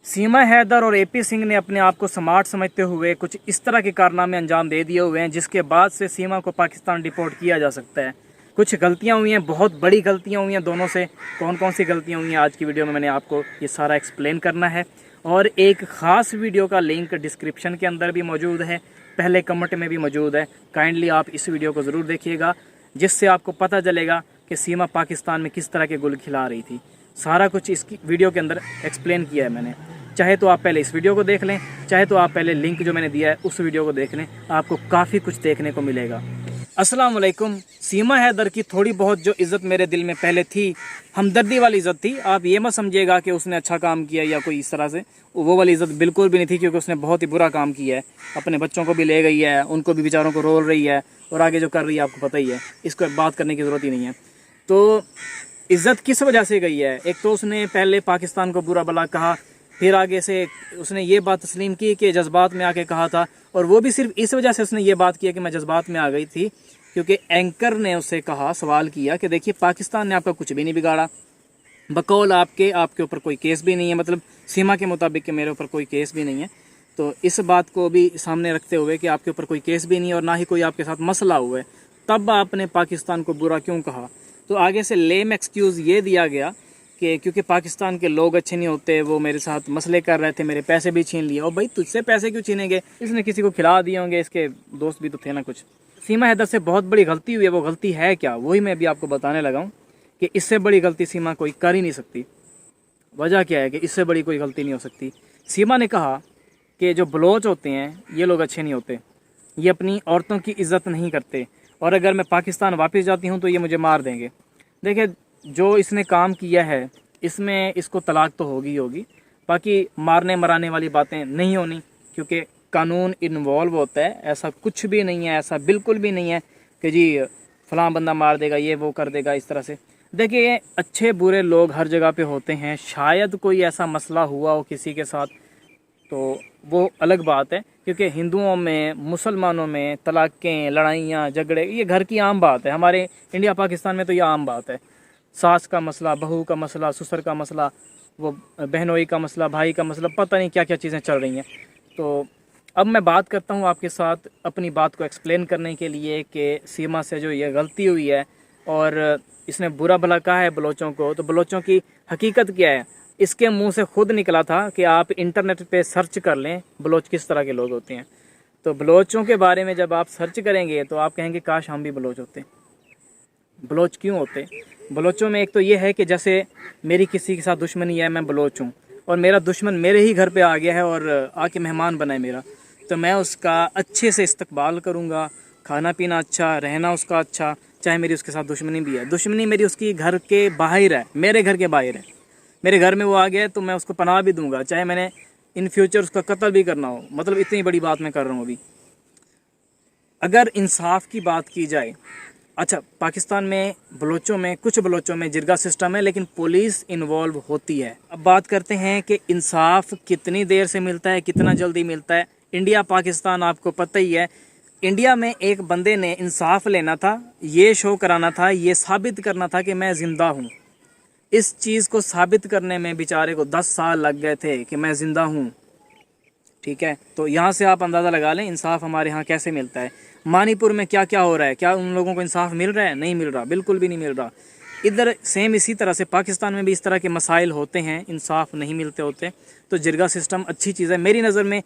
सीमा हैदर और एपी सिंह ने अपने आप को स्मार्ट समझते हुए कुछ इस तरह के कारनामे अंजाम दे दिए हुए हैं जिसके बाद से सीमा को पाकिस्तान डिपोर्ट किया जा सकता है। कुछ गलतियां हुई हैं, बहुत बड़ी गलतियां हुई हैं दोनों से। कौन कौन सी गलतियां हुई हैं आज की वीडियो में मैंने आपको ये सारा एक्सप्लेन करना है। और एक ख़ास वीडियो का लिंक डिस्क्रिप्शन के अंदर भी मौजूद है, पहले कमेंट में भी मौजूद है। काइंडली आप इस वीडियो को ज़रूर देखिएगा, जिससे आपको पता चलेगा कि सीमा पाकिस्तान में किस तरह के गुल खिला रही थी। सारा कुछ इस वीडियो के अंदर एक्सप्लेन किया है मैंने। चाहे तो आप पहले इस वीडियो को देख लें, चाहे तो आप पहले लिंक जो मैंने दिया है उस वीडियो को देख लें, आपको काफ़ी कुछ देखने को मिलेगा। अस्सलाम वालेकुम। सीमा हैदर की थोड़ी बहुत जो इज़्ज़त मेरे दिल में पहले थी, हमदर्दी वाली इज़्ज़त थी। आप ये मत समझिएगा कि उसने अच्छा काम किया या कोई इस तरह से, वो वाली इज़्ज़त बिल्कुल भी नहीं थी, क्योंकि उसने बहुत ही बुरा काम किया है। अपने बच्चों को भी ले गई है, उनको भी बेचारों को रोल रही है, और आगे जो कर रही है आपको पता ही है, इसको बात करने की ज़रूरत ही नहीं है। तो इज़्ज़त किस वजह से गई है? एक तो उसने पहले पाकिस्तान को बुरा भला कहा, फिर आगे से उसने ये बात तस्लीम की कि जज्बात में आके कहा था, और वो भी सिर्फ इस वजह से उसने ये बात किया कि मैं जज्बात में आ गई थी क्योंकि एंकर ने उससे कहा, सवाल किया कि देखिए पाकिस्तान ने आपका कुछ भी नहीं बिगाड़ा, बकौल आपके ऊपर कोई केस भी नहीं है, मतलब सीमा के मुताबिक कि मेरे ऊपर कोई केस भी नहीं है। तो इस बात को भी सामने रखते हुए कि आपके ऊपर कोई केस भी नहीं है और ना ही कोई आपके साथ मसला हुआ है, तब आपने पाकिस्तान को बुरा क्यों कहा? तो आगे से लेम एक्सक्यूज़ ये दिया गया कि क्योंकि पाकिस्तान के लोग अच्छे नहीं होते, वो मेरे साथ मसले कर रहे थे, मेरे पैसे भी छीन लिए। और भाई तुझसे पैसे क्यों छीनेंगे? इसने किसी को खिला दिए होंगे, इसके दोस्त भी तो थे ना कुछ। सीमा हैदर से बहुत बड़ी गलती हुई है, वो गलती है क्या, वही मैं अभी आपको बताने लगा हूँ कि इससे बड़ी गलती सीमा कोई कर ही नहीं सकती। वजह क्या है कि इससे बड़ी कोई गलती नहीं हो सकती। सीमा ने कहा कि जो बलोच होते हैं ये लोग अच्छे नहीं होते, ये अपनी औरतों की इज़्ज़त नहीं करते, और अगर मैं पाकिस्तान वापस जाती हूँ तो ये मुझे मार देंगे। देखिए जो इसने काम किया है इसमें इसको तलाक तो होगी ही होगी, बाकी मारने मराने वाली बातें नहीं होनी, क्योंकि कानून इन्वॉल्व होता है। ऐसा कुछ भी नहीं है, ऐसा बिल्कुल भी नहीं है कि जी फलां बंदा मार देगा, ये वो कर देगा इस तरह से। देखिए अच्छे बुरे लोग हर जगह पे होते हैं, शायद कोई ऐसा मसला हुआ हो किसी के साथ तो वो अलग बात है, क्योंकि हिंदुओं में, मुसलमानों में तलाक़ें, लड़ाइयाँ, झगड़े ये घर की आम बात है। हमारे इंडिया पाकिस्तान में तो ये आम बात है। सास का मसला, बहू का मसला, ससुर का मसला, वो बहनोई का मसला, भाई का मसला, पता नहीं क्या क्या चीज़ें चल रही हैं। तो अब मैं बात करता हूँ आपके साथ अपनी बात को एक्सप्लेन करने के लिए कि सीमा से जो ये गलती हुई है और इसने बुरा भला कहा है बलोचों को, तो बलोचों की हकीकत क्या है? इसके मुंह से खुद निकला था कि आप इंटरनेट पे सर्च कर लें बलोच किस तरह के लोग होते हैं। तो बलोचों के बारे में जब आप सर्च करेंगे तो आप कहेंगे काश हम भी बलोच होते। बलोच क्यों होते? बलोचों में एक तो ये है कि जैसे मेरी किसी के साथ दुश्मनी है, मैं बलोच हूँ और मेरा दुश्मन मेरे ही घर पे आ गया है और आके मेहमान बनाए मेरा, तो मैं उसका अच्छे से इस्तकबाल करूँगा, खाना पीना अच्छा, रहना उसका अच्छा, चाहे मेरी उसके साथ दुश्मनी भी है। दुश्मनी मेरी उसकी घर के बाहर है, मेरे घर के बाहर है, मेरे घर में वो आ गया है तो मैं उसको पनाह भी दूंगा, चाहे मैंने इन फ्यूचर उसका कत्ल भी करना हो। मतलब इतनी बड़ी बात मैं कर रहा हूँ अभी। अगर इंसाफ की बात की जाए, अच्छा पाकिस्तान में बलोचों में, कुछ बलोचों में जिरगा सिस्टम है लेकिन पुलिस इन्वॉल्व होती है। अब बात करते हैं कि इंसाफ कितनी देर से मिलता है, कितना जल्दी मिलता है। इंडिया पाकिस्तान आपको पता ही है। इंडिया में एक बंदे ने इंसाफ लेना था, ये शो कराना था, ये साबित करना था कि मैं ज़िंदा हूँ। इस चीज़ को साबित करने में बेचारे को 10 साल लग गए थे कि मैं ज़िंदा हूँ। ठीक है, तो यहाँ से आप अंदाज़ा लगा लें इंसाफ हमारे यहाँ कैसे मिलता है। मणिपुर में क्या क्या हो रहा है, क्या उन लोगों को इंसाफ मिल रहा है? नहीं मिल रहा, बिल्कुल भी नहीं मिल रहा। इधर सेम इसी तरह से पाकिस्तान में भी इस तरह के मसाइल होते हैं, इंसाफ नहीं मिलते होते। तो जिरगा सिस्टम अच्छी चीज़ है मेरी नज़र में।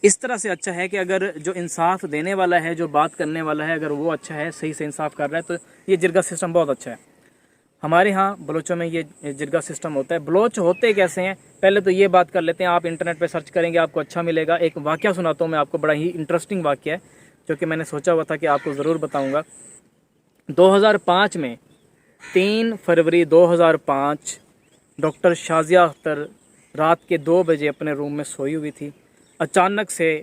इस तरह से अच्छा है कि अगर जो इंसाफ देने वाला है, जो बात करने वाला है, अगर वो अच्छा है, सही से इंसाफ कर रहा है, तो ये जिरगा सिस्टम बहुत अच्छा है। हमारे यहाँ बलोचों में ये जिरगा सिस्टम होता है। बलोच होते कैसे हैं पहले तो ये बात कर लेते हैं। आप इंटरनेट पे सर्च करेंगे आपको अच्छा मिलेगा। एक वाक़या सुनाता हूँ मैं आपको, बड़ा ही इंटरेस्टिंग वाक़या है जो कि मैंने सोचा हुआ था कि आपको ज़रूर बताऊँगा। 2005 में 3 फरवरी 2005 डॉक्टर शाजिया अख्तर रात के 2 बजे अपने रूम में सोई हुई थी। अचानक से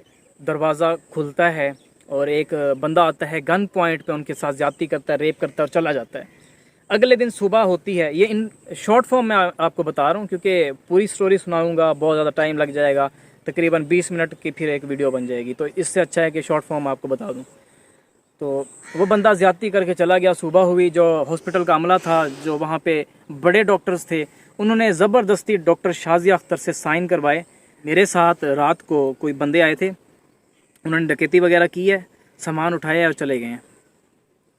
दरवाज़ा खुलता है और एक बंदा आता है, गन पॉइंट पे उनके साथ ज़्यादती करता है, रेप करता है और चला जाता है। अगले दिन सुबह होती है। ये इन शॉर्ट फॉर्म में आपको बता रहा हूँ क्योंकि पूरी स्टोरी सुनाऊंगा बहुत ज़्यादा टाइम लग जाएगा, तकरीबन 20 मिनट की फिर एक वीडियो बन जाएगी। तो इससे अच्छा है कि शॉर्ट फॉर्म आपको बता दूँ। तो वो बंदा ज़्यादती करके चला गया। सुबह हुई, जो हॉस्पिटल का अमला था, जो वहाँ पे बड़े डॉक्टर्स थे, उन्होंने ज़बरदस्ती डॉक्टर शाजिया अख्तर से साइन करवाए। मेरे साथ रात को कोई बंदे आए थे, उन्होंने डकैती वगैरह की है, सामान उठाया और चले गए हैं,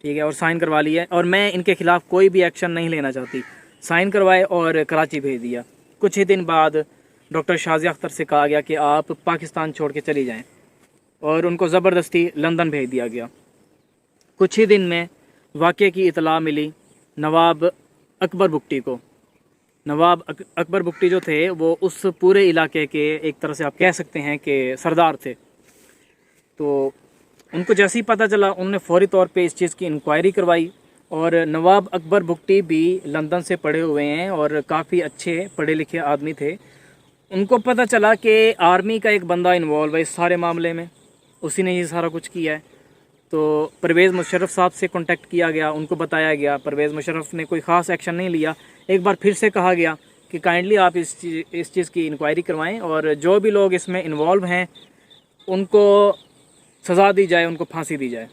ठीक है, और साइन करवा लिया। और मैं इनके ख़िलाफ़ कोई भी एक्शन नहीं लेना चाहती। साइन करवाए और कराची भेज दिया। कुछ ही दिन बाद डॉक्टर शाजिया अख्तर से कहा गया कि आप पाकिस्तान छोड़ के चली जाएं, और उनको ज़बरदस्ती लंदन भेज दिया गया। कुछ ही दिन में वाक़े की इतला मिली नवाब अकबर बुगटी को। नवाब अकबर बुगटी जो थे वो उस पूरे इलाके के एक तरह से आप कह सकते हैं कि सरदार थे। तो उनको जैसे ही पता चला, उन्होंने फौरी तौर पे इस चीज़ की इंक्वायरी करवाई। और नवाब अकबर बुगटी भी लंदन से पढ़े हुए हैं और काफ़ी अच्छे पढ़े लिखे आदमी थे। उनको पता चला कि आर्मी का एक बंदा इन्वॉल्व है इस सारे मामले में, उसी ने ये सारा कुछ किया है। तो परवेज़ मुशर्रफ साहब से कांटेक्ट किया गया, उनको बताया गया। परवेज़ मुशर्रफ ने कोई ख़ास एक्शन नहीं लिया। एक बार फिर से कहा गया कि काइंडली आप इस चीज़ की इंक्वायरी करवाएं और जो भी लोग इसमें इन्वॉल्व हैं उनको सज़ा दी जाए, उनको फांसी दी जाए।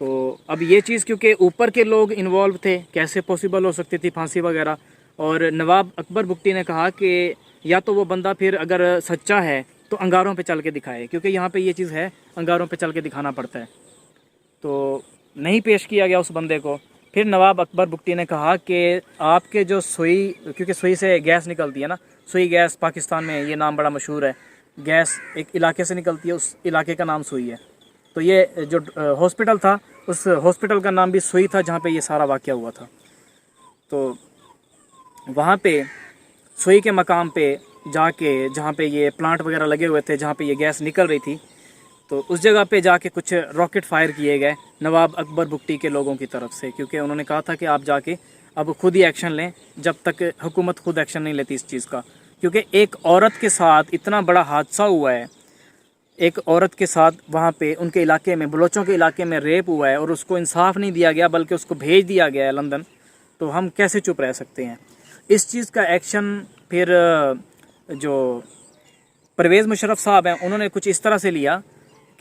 तो अब ये चीज़ क्योंकि ऊपर के लोग इन्वॉल्व थे, कैसे पॉसिबल हो सकती थी फांसी वगैरह। और नवाब अकबर बुगटी ने कहा कि या तो वो बंदा फिर अगर सच्चा है तो अंगारों पे चल के दिखाए, क्योंकि यहाँ पे ये चीज़ है, अंगारों पे चल के दिखाना पड़ता है। तो नहीं पेश किया गया उस बंदे को। फिर नवाब अकबर बुगटी ने कहा कि आपके जो सुई, क्योंकि सुई से गैस निकलती है ना, सुई गैस पाकिस्तान में ये नाम बड़ा मशहूर है। गैस एक इलाके से निकलती है, उस इलाके का नाम सुई है। तो ये जो हॉस्पिटल था, उस हॉस्पिटल का नाम भी सुई था जहाँ पे ये सारा वाक़या हुआ था। तो वहाँ पे सुई के मकाम पे जाके, जहाँ पे ये प्लांट वगैरह लगे हुए थे, जहाँ पे ये गैस निकल रही थी, तो उस जगह पे जाके कुछ रॉकेट फायर किए गए नवाब अकबर बुगटी के लोगों की तरफ से, क्योंकि उन्होंने कहा था कि आप जाके अब खुद ही एक्शन लें, जब तक हुकूमत खुद एक्शन नहीं लेती इस चीज़ का। क्योंकि एक औरत के साथ इतना बड़ा हादसा हुआ है, एक औरत के साथ वहाँ पे उनके इलाके में, बलोचों के इलाके में रेप हुआ है और उसको इंसाफ नहीं दिया गया, बल्कि उसको भेज दिया गया है लंदन। तो हम कैसे चुप रह सकते हैं? इस चीज़ का एक्शन फिर जो परवेज़ मुशर्रफ साहब हैं उन्होंने कुछ इस तरह से लिया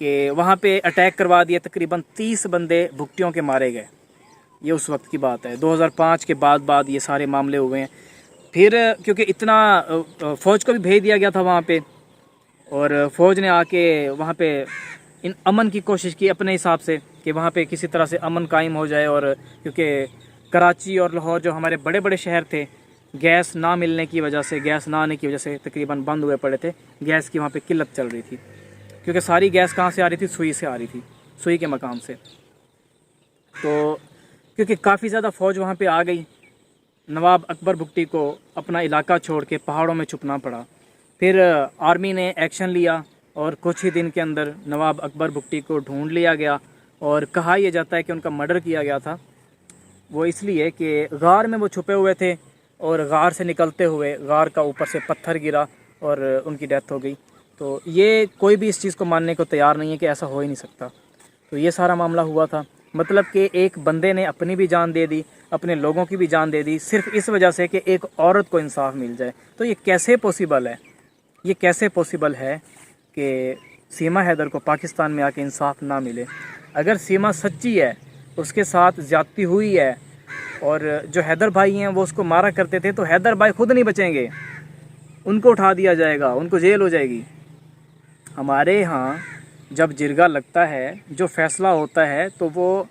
कि वहाँ पे अटैक करवा दिया। तकरीबन 30 बंदे भुगटियों के मारे गए। ये उस वक्त की बात है, 2005 के बाद ये सारे मामले हुए हैं। फिर क्योंकि इतना फ़ौज को भी भेज दिया गया था वहाँ पे, और फ़ौज ने आके वहाँ पे इन अमन की कोशिश की अपने हिसाब से कि वहाँ पे किसी तरह से अमन कायम हो जाए। और क्योंकि कराची और लाहौर जो हमारे बड़े बड़े शहर थे, गैस ना मिलने की वजह से, गैस ना आने की वजह से तकरीबन बंद हुए पड़े थे। गैस की वहाँ पे किल्लत चल रही थी, क्योंकि सारी गैस कहाँ से आ रही थी? सुई से आ रही थी, सुई के मकाम से। तो क्योंकि काफ़ी ज़्यादा फ़ौज वहाँ पे आ गई, नवाब अकबर बुगटी को अपना इलाका छोड़ के पहाड़ों में छुपना पड़ा। फिर आर्मी ने एक्शन लिया और कुछ ही दिन के अंदर नवाब अकबर बुगटी को ढूंढ लिया गया। और कहा यह जाता है कि उनका मर्डर किया गया था, वो इसलिए कि गार में वो छुपे हुए थे और गार से निकलते हुए गार का ऊपर से पत्थर गिरा और उनकी डेथ हो गई। तो ये कोई भी इस चीज़ को मानने को तैयार नहीं है कि ऐसा हो ही नहीं सकता। तो ये सारा मामला हुआ था, मतलब कि एक बंदे ने अपनी भी जान दे दी, अपने लोगों की भी जान दे दी, सिर्फ इस वजह से कि एक औरत को इंसाफ मिल जाए। तो ये कैसे पॉसिबल है? ये कैसे पॉसिबल है कि सीमा हैदर को पाकिस्तान में आके इंसाफ ना मिले? अगर सीमा सच्ची है, उसके साथ ज़्यादती हुई है, और जो हैदर भाई हैं वो उसको मारा करते थे, तो हैदर भाई खुद नहीं बचेंगे, उनको उठा दिया जाएगा, उनको जेल हो जाएगी। हमारे यहाँ जब जिरगा लगता है, जो फ़ैसला होता है, तो वो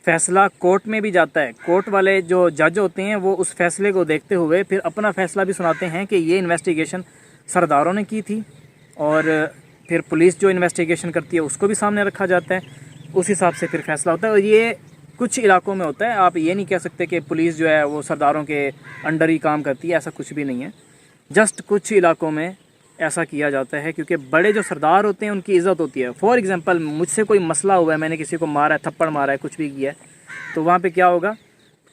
फ़ैसला कोर्ट में भी जाता है। कोर्ट वाले जो जज होते हैं वो उस फैसले को देखते हुए फिर अपना फ़ैसला भी सुनाते हैं कि ये इन्वेस्टिगेशन सरदारों ने की थी, और फिर पुलिस जो इन्वेस्टिगेशन करती है उसको भी सामने रखा जाता है, उस हिसाब से फिर फ़ैसला होता है। और ये कुछ इलाकों में होता है, आप ये नहीं कह सकते कि पुलिस जो है वो सरदारों के अंडर ही काम करती है, ऐसा कुछ भी नहीं है। जस्ट कुछ इलाकों में ऐसा किया जाता है, क्योंकि बड़े जो सरदार होते हैं उनकी इज़्ज़त होती है। फॉर एग्ज़ाम्पल, मुझसे कोई मसला हुआ है, मैंने किसी को मारा है, थप्पड़ मारा है, कुछ भी किया है, तो वहाँ पे क्या होगा?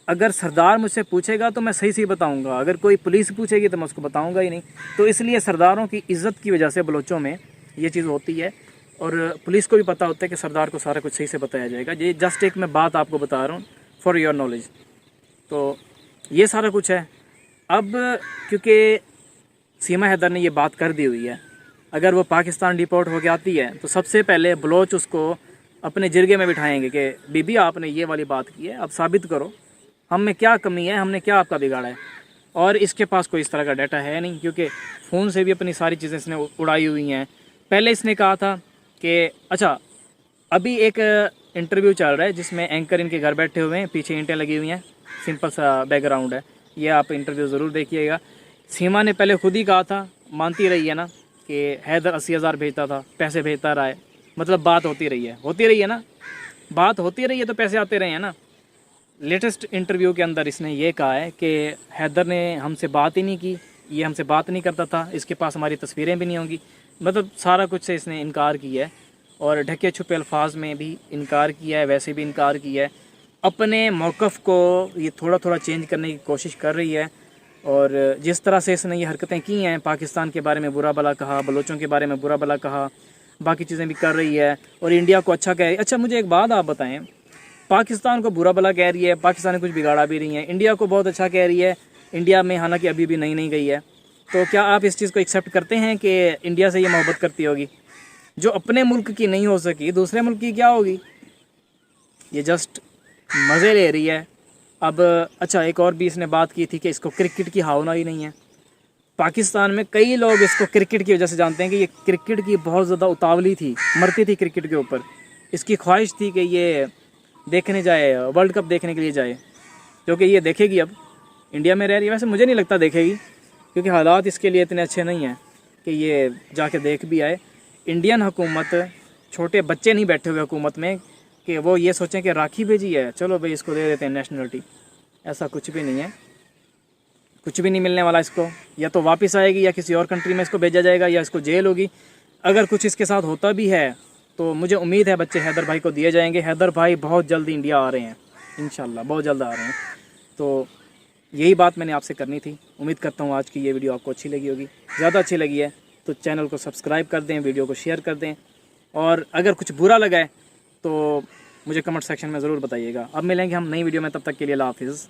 अगर सरदार मुझसे पूछेगा तो मैं सही सही बताऊँगा, अगर कोई पुलिस पूछेगी तो मैं उसको बताऊँगा ही नहीं। तो इसलिए सरदारों की इज़्ज़त की वजह से बलोचों में ये चीज़ होती है, और पुलिस को भी पता होता है कि सरदार को सारा कुछ सही से बताया जाएगा। ये जस्ट एक मैं बात आपको बता रहा हूँ फॉर योर नॉलेज। तो ये सारा कुछ है। अब क्योंकि सीमा हैदर ने ये बात कर दी हुई है, अगर वो पाकिस्तान डिपोर्ट हो के आती है तो सबसे पहले बलोच उसको अपने जिरगे में बिठाएंगे कि बीबी आपने ये वाली बात की है, अब साबित करो, हम में क्या कमी है, हमने क्या आपका बिगाड़ा है। और इसके पास कोई इस तरह का डाटा है नहीं, क्योंकि फ़ोन से भी अपनी सारी चीज़ें इसने उड़ाई हुई हैं। पहले इसने कहा था कि अच्छा, अभी एक इंटरव्यू चल रहा है जिसमें एंकर इनके घर बैठे हुए हैं, पीछे ईंटें लगी हुई हैं, सिंपल सा बैकग्राउंड है, ये आप इंटरव्यू ज़रूर देखिएगा। सीमा ने पहले खुद ही कहा था, मानती रही है ना, कि हैदर 80,000 भेजता था, पैसे भेजता रहा है, मतलब बात होती रही है ना, बात होती रही है तो पैसे आते रहे हैं ना। लेटेस्ट इंटरव्यू के अंदर इसने ये कहा है कि हैदर ने हमसे बात ही नहीं की, ये हमसे बात नहीं करता था, इसके पास हमारी तस्वीरें भी नहीं होंगी, मतलब सारा कुछ से इसने इनकार किया है। और ढके छुपे अल्फाज में भी इनकार किया है, वैसे भी इनकार किया है। अपने मौक़िफ़ को ये थोड़ा थोड़ा चेंज करने की कोशिश कर रही है। और जिस तरह से इसने ये हरकतें की हैं, पाकिस्तान के बारे में बुरा भला कहा, बलोचों के बारे में बुरा भला कहा, बाकी चीज़ें भी कर रही है और इंडिया को अच्छा कह रही है। अच्छा, मुझे एक बात आप बताएं, पाकिस्तान को बुरा भला कह रही है, पाकिस्तान ने कुछ बिगाड़ा भी नहीं है, इंडिया को बहुत अच्छा कह रही है, इंडिया में हालांकि अभी भी नहीं गई है, तो क्या आप इस चीज़ को एक्सेप्ट करते हैं कि इंडिया से ये मोहब्बत करती होगी? जो अपने मुल्क की नहीं हो सकी, दूसरे मुल्क की क्या होगी? ये जस्ट मज़े ले रही है। अब अच्छा, एक और भी इसने बात की थी कि इसको क्रिकेट की भावना ही नहीं है। पाकिस्तान में कई लोग इसको क्रिकेट की वजह से जानते हैं कि ये क्रिकेट की बहुत ज़्यादा उतावली थी, मरती थी क्रिकेट के ऊपर। इसकी ख्वाहिश थी कि ये देखने जाए, वर्ल्ड कप देखने के लिए जाए, क्योंकि ये देखेगी, अब इंडिया में रह रही है। वैसे मुझे नहीं लगता देखेगी, क्योंकि हालात इसके लिए इतने अच्छे नहीं हैं कि ये जाके देख भी आए। इंडियन हुकूमत, छोटे बच्चे नहीं बैठे हुए हुकूमत में कि वो ये सोचें कि राखी भेजी है, चलो भाई इसको दे देते हैं नेशनलिटी। ऐसा कुछ भी नहीं है, कुछ भी नहीं मिलने वाला इसको। या तो वापस आएगी या किसी और कंट्री में इसको भेजा जाएगा या इसको जेल होगी। अगर कुछ इसके साथ होता भी है तो मुझे उम्मीद है बच्चे हैदर भाई को दिए जाएंगे। हैदर भाई बहुत जल्दी इंडिया आ रहे हैं, इंशाल्लाह बहुत जल्द आ रहे हैं। तो यही बात मैंने आपसे करनी थी। उम्मीद करता हूँ आज की ये वीडियो आपको अच्छी लगी होगी। ज़्यादा अच्छी लगी है तो चैनल को सब्सक्राइब कर दें, वीडियो को शेयर कर दें, और अगर कुछ बुरा लगा है तो मुझे कमेंट सेक्शन में ज़रूर बताइएगा। अब मिलेंगे हम नई वीडियो में, तब तक के लिए अल्लाह हाफिज़।